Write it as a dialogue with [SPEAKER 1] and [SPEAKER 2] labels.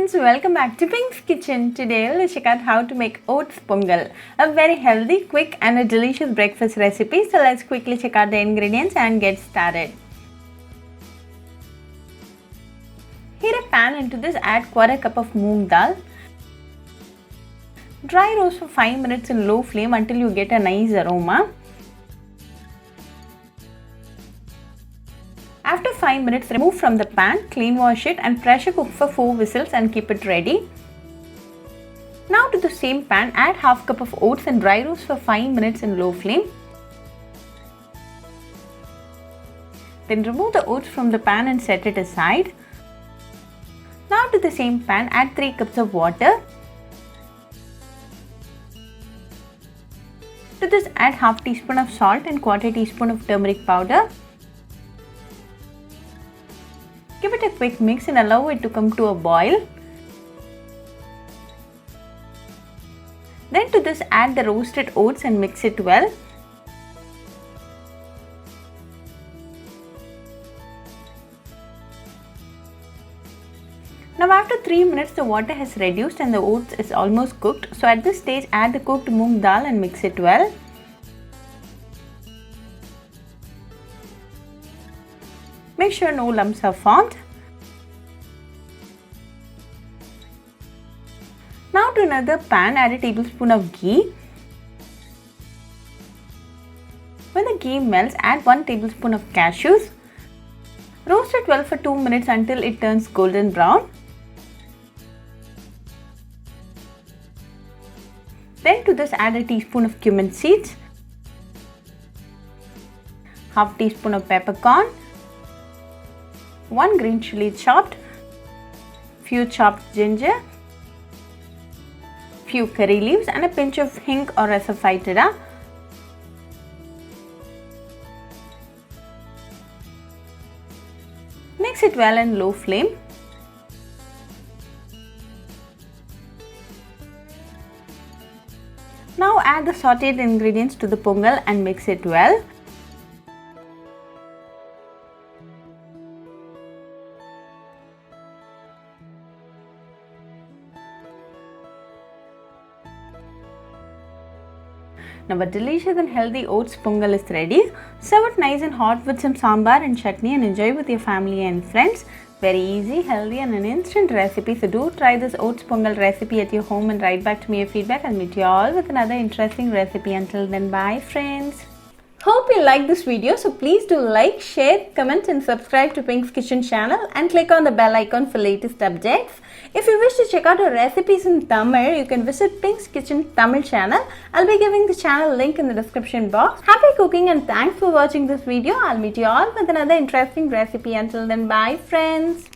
[SPEAKER 1] friends, welcome back to Pink's Kitchen. Today let's check out how to make Oats Pongal, a very healthy, quick and a delicious breakfast recipe. So let's quickly check out the ingredients and get started. Heat a pan. Into this add quarter cup of Moong Dhal. Dry roast for 5 minutes in low flame until you get a nice aroma. After 5 minutes, remove from the pan, clean wash it and pressure cook for 4 whistles and keep it ready. Now to the same pan, add half cup of oats and dry roast for 5 minutes in low flame. Then remove the oats from the pan and set it aside. Now to the same pan, add 3 cups of water. To this add half teaspoon of salt and quarter teaspoon of turmeric powder. Give it a quick mix and allow it to come to a boil. Then to this add the roasted oats and mix it well. Now after 3 minutes the water has reduced and the oats is almost cooked. So at this stage add the cooked moong dal and mix it well. Make sure no lumps are formed. Now to another pan, add a tablespoon of ghee. When the ghee melts, add 1 tablespoon of cashews. Roast it well for 2 minutes until it turns golden brown. Then to this add a teaspoon of cumin seeds, half teaspoon of peppercorn, 1 green chilli chopped, few chopped ginger, few curry leaves and a pinch of hing or asafoetida. Mix it well in low flame. Now add the sauteed ingredients to the pongal and mix it well. Now a delicious and healthy oats pongal is ready. Serve it nice and hot with some sambar and chutney and enjoy with your family and friends. Very easy, healthy and an instant recipe. So do try this oats pongal recipe at your home and write back to me your feedback. I'll meet you all with another interesting recipe. Until then, bye friends. Hope you like this video. So please do like, share, comment and subscribe to Pink's Kitchen channel and click on the bell icon for latest updates. If you wish to check out our recipes in Tamil, you can visit Pink's Kitchen Tamil channel. I'll be giving the channel link in the description box. Happy cooking and thanks for watching this video. I'll meet you all with another interesting recipe. Until then, bye friends.